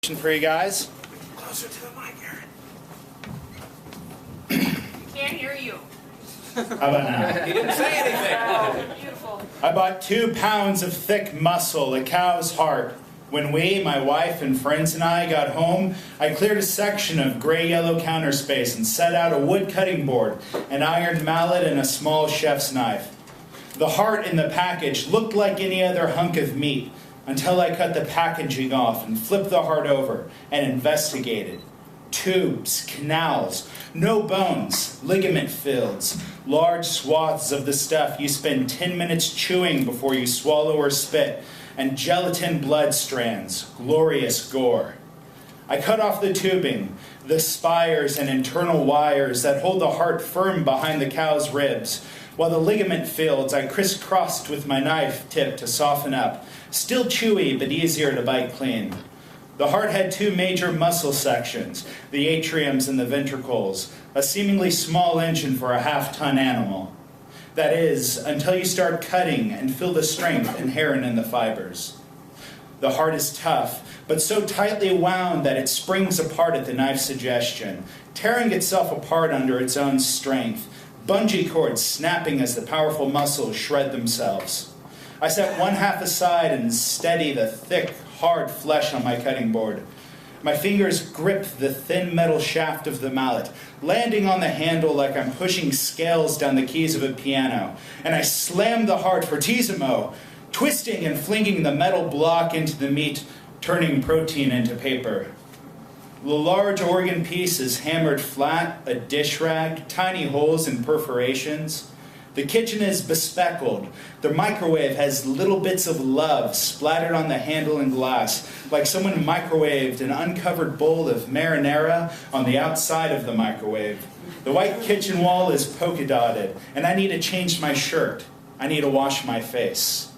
For you guys. Closer to the mic, Aaron. Can't hear you. How about now? He didn't say anything. Oh, beautiful. I bought 2 pounds of thick muscle, a cow's heart. When we, my wife and friends and I, got home, I cleared a section of gray-yellow counter space and set out a wood cutting board, an iron mallet, and a small chef's knife. The heart in the package looked like any other hunk of meat, until I cut the packaging off and flipped the heart over and investigated. Tubes, canals, no bones, ligament fields, large swaths of the stuff you spend 10 minutes chewing before you swallow or spit, and gelatin blood strands, glorious gore. I cut off the tubing, the spires and internal wires that hold the heart firm behind the cow's ribs, while the ligament fields I crisscrossed with my knife tip to soften up, still chewy but easier to bite clean. The heart had 2 major muscle sections, the atriums and the ventricles, a seemingly small engine for a half-ton animal. That is, until you start cutting and feel the strength inherent in the fibers. The heart is tough, but so tightly wound that it springs apart at the knife's suggestion, tearing itself apart under its own strength, bungee cords snapping as the powerful muscles shred themselves. I set one half aside and steady the thick, hard flesh on my cutting board. My fingers grip the thin metal shaft of the mallet, landing on the handle like I'm pushing scales down the keys of a piano, and I slam the heart fortissimo, twisting and flinging the metal block into the meat, turning protein into paper. The large organ piece is hammered flat, a dish rag, tiny holes and perforations. The kitchen is bespeckled. The microwave has little bits of love splattered on the handle and glass, like someone microwaved an uncovered bowl of marinara on the outside of the microwave. The white kitchen wall is polka dotted, and I need to change my shirt. I need to wash my face.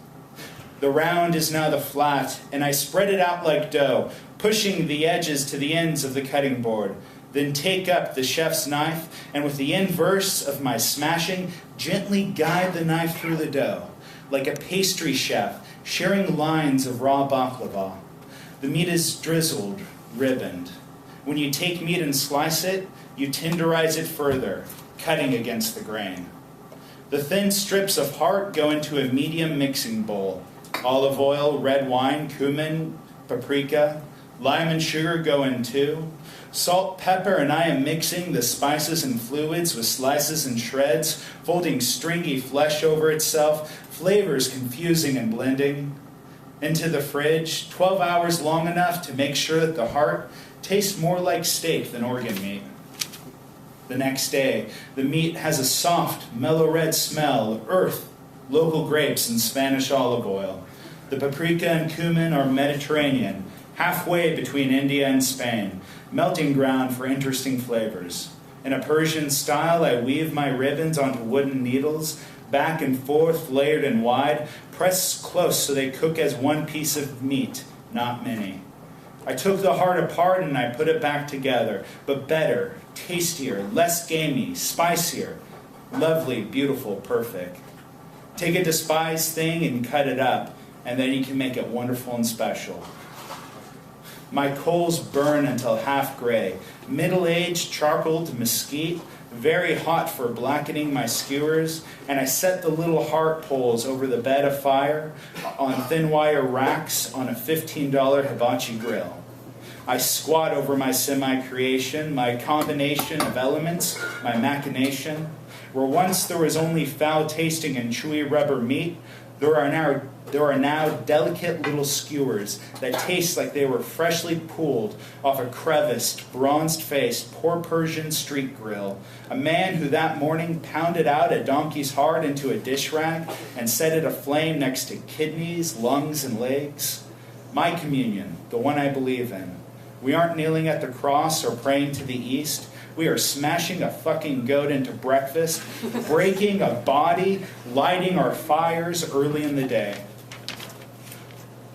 The round is now the flat, and I spread it out like dough, pushing the edges to the ends of the cutting board. Then take up the chef's knife, and with the inverse of my smashing, gently guide the knife through the dough, like a pastry chef sharing lines of raw baklava. The meat is drizzled, ribboned. When you take meat and slice it, you tenderize it further, cutting against the grain. The thin strips of heart go into a medium mixing bowl. Olive oil, red wine, cumin, paprika, lime and sugar go in too. Salt, pepper, and I am mixing the spices and fluids with slices and shreds, folding stringy flesh over itself, flavors confusing and blending. Into the fridge, 12 hours long enough to make sure that the heart tastes more like steak than organ meat. The next day, the meat has a soft, mellow red smell of earth, local grapes, and Spanish olive oil. The paprika and cumin are Mediterranean, halfway between India and Spain, melting ground for interesting flavors. In a Persian style, I weave my ribbons onto wooden needles, back and forth, layered and wide, pressed close so they cook as one piece of meat, not many. I took the heart apart and I put it back together, but better, tastier, less gamey, spicier, lovely, beautiful, perfect. Take a despised thing and cut it up, and then you can make it wonderful and special. My coals burn until half gray, middle-aged, charcoaled mesquite, very hot for blackening my skewers, and I set the little heart poles over the bed of fire on thin wire racks on a $15 hibachi grill. I squat over my semi-creation, my combination of elements, my machination. Where once there was only foul-tasting and chewy rubber meat, there are now delicate little skewers that taste like they were freshly pulled off a creviced, bronzed-faced, poor Persian street grill. A man who that morning pounded out a donkey's heart into a dish rag and set it aflame next to kidneys, lungs, and legs. My communion, the one I believe in. We aren't kneeling at the cross or praying to the east. We are smashing a fucking goat into breakfast, breaking a body, lighting our fires early in the day.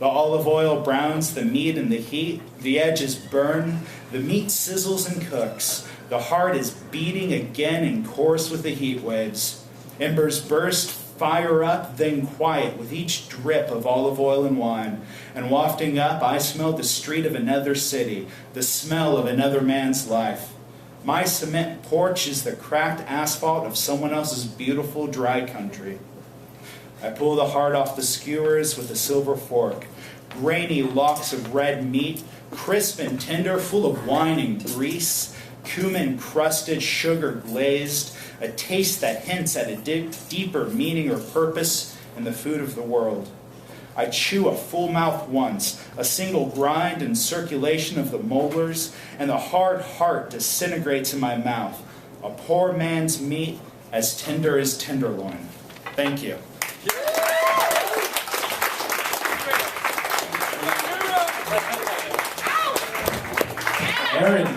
The olive oil browns the meat in the heat, the edges burn, the meat sizzles and cooks, the heart is beating again in chorus with the heat waves. Embers burst, Fire up, then quiet, with each drip of olive oil and wine. And wafting up, I smelled the street of another city, the smell of another man's life. My cement porch is the cracked asphalt of someone else's beautiful dry country. I pull the heart off the skewers with a silver fork. Grainy locks of red meat, crisp and tender, full of wine and grease, cumin-crusted, sugar-glazed, a taste that hints at a deeper meaning or purpose in the food of the world. I chew a full mouth once, a single grind and circulation of the molars, and the hard heart disintegrates in my mouth. A poor man's meat, as tender as tenderloin. Thank you. Aaron.